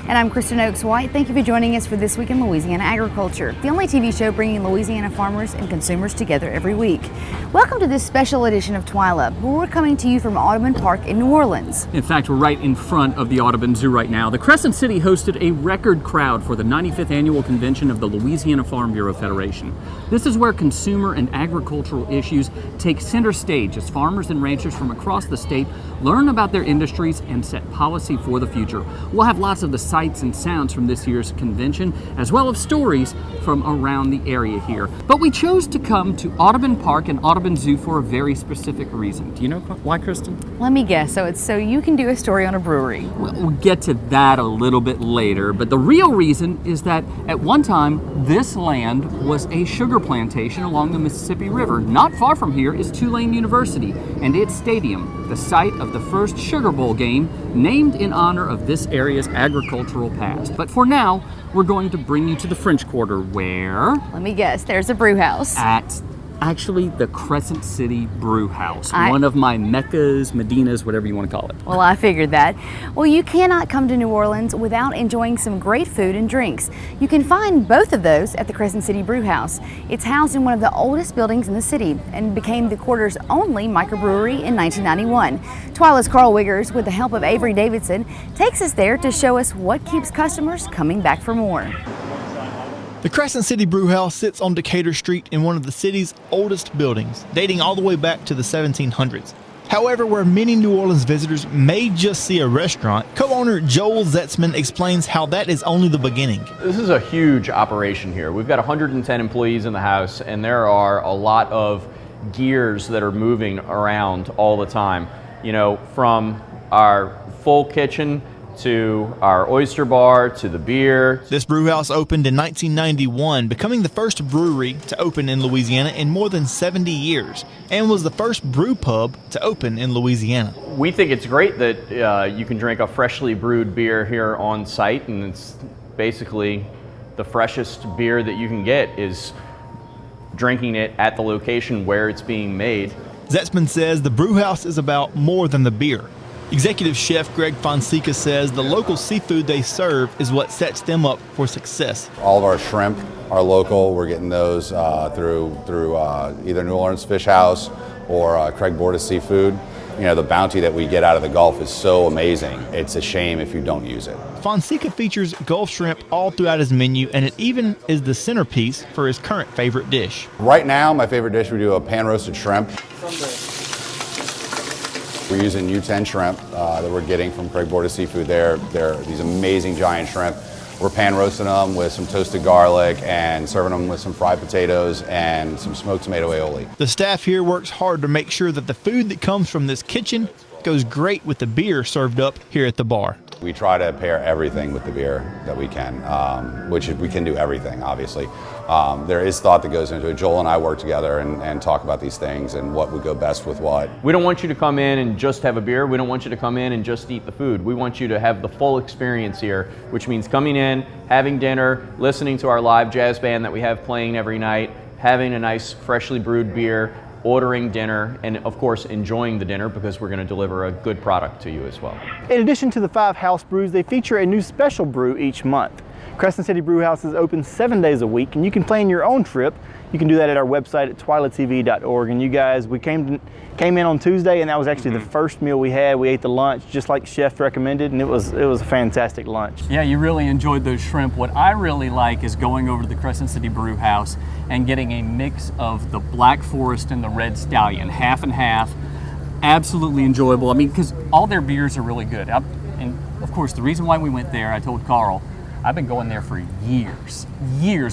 And I'm Kristen Oaks White. Thank you for joining us for This Week in Louisiana Agriculture, the only TV show bringing Louisiana farmers and consumers together every week. Welcome to this special edition of TWILA, where we're coming to you from Audubon Park in New Orleans. In fact, we're right in front of the Audubon Zoo right now. The Crescent City hosted a record crowd for the 95th annual convention of the Louisiana Farm Bureau Federation. This is where consumer and agricultural issues take center stage as farmers and ranchers from across the state learn about their industries and set policy for the future. We'll have lots of the sights and sounds from this year's convention, as well as stories from around the area here. But we chose to come to Audubon Park and Audubon Zoo for a very specific reason. Do you know why, Kristen? Let me guess. So it's so you can do a story on a brewery. We'll get to that a little bit later, but the real reason is that at one time, this land was a sugar plantation along the Mississippi River. Not far from here is Tulane University and its stadium, the site of the first Sugar Bowl game, named in honor of this area's agricultural past. But for now, we're going to bring you to the French Quarter, where... Let me guess, there's a brew house. Actually, the Crescent City Brewhouse, one of my meccas, medinas, whatever you want to call it. Well, I figured that. Well, you cannot come to New Orleans without enjoying some great food and drinks. You can find both of those at the Crescent City Brewhouse. It's housed in one of the oldest buildings in the city and became the quarter's only microbrewery in 1991. TWILA's Karl Wiggers, with the help of Avery Davidson, takes us there to show us what keeps customers coming back for more. The Crescent City Brewhouse sits on Decatur Street in one of the city's oldest buildings, dating all the way back to the 1700s. However, where many New Orleans visitors may just see a restaurant, co-owner Joel Zetzman explains how that is only the beginning. This is a huge operation here. We've got 110 employees in the house, and there are a lot of gears that are moving around all the time. You know, from our full kitchen to our oyster bar, to the beer. This brewhouse opened in 1991, becoming the first brewery to open in Louisiana in more than 70 years, and was the first brew pub to open in Louisiana. We think it's great that you can drink a freshly brewed beer here on site, and it's basically the freshest beer that you can get is drinking it at the location where it's being made. Zetzman says the brewhouse is about more than the beer. Executive Chef Greg Fonseca says the local seafood they serve is what sets them up for success. All of our shrimp are local. We're getting those through either New Orleans Fish House or Craig Borda Seafood. You know, the bounty that we get out of the Gulf is so amazing. It's a shame if you don't use it. Fonseca features Gulf shrimp all throughout his menu, and it even is the centerpiece for his current favorite dish. Right now, my favorite dish, we do a pan-roasted shrimp. We're using U10 shrimp that we're getting from Craig Borda Seafood. They're these amazing giant shrimp. We're pan roasting them with some toasted garlic and serving them with some fried potatoes and some smoked tomato aioli. The staff here works hard to make sure that the food that comes from this kitchen goes great with the beer served up here at the bar. We try to pair everything with the beer that we can, which we can do everything, obviously. There is thought that goes into it. Joel and I work together and talk about these things and what would go best with what. We don't want you to come in and just have a beer. We don't want you to come in and just eat the food. We want you to have the full experience here, which means coming in, having dinner, listening to our live jazz band that we have playing every night, having a nice freshly brewed beer, ordering dinner, and of course enjoying the dinner because we're going to deliver a good product to you as well. In addition to the 5 house brews, they feature a new special brew each month. Crescent City Brewhouse is open 7 days a week, and you can plan your own trip. You can do that at our website at twilatv.org. And you guys, we came in on Tuesday, and that was actually the first meal we had. We ate the lunch just like Chef recommended, and it was a fantastic lunch. Yeah, you really enjoyed those shrimp. What I really like is going over to the Crescent City Brewhouse and getting a mix of the Black Forest and the Red Stallion, half and half. Absolutely enjoyable. I mean, because all their beers are really good. And of course, the reason why we went there, I told Karl, I've been going there for years.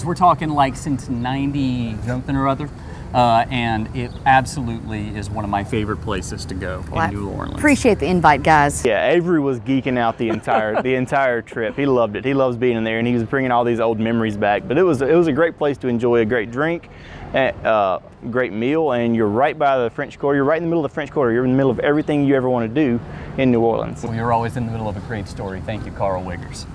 We're talking like since 90 something or other. and it absolutely is one of my favorite places to go in New Orleans. Appreciate the invite, guys. Yeah, Avery was geeking out the entire trip. He loved it. He loves being in there, and he was bringing all these old memories back. But it was a great place to enjoy a great drink, great meal, and you're right by the French Quarter. You're right in the middle of the French Quarter. You're in the middle of everything you ever want to do in New Orleans. Well, you're always in the middle of a great story. Thank you, Karl Wiggers.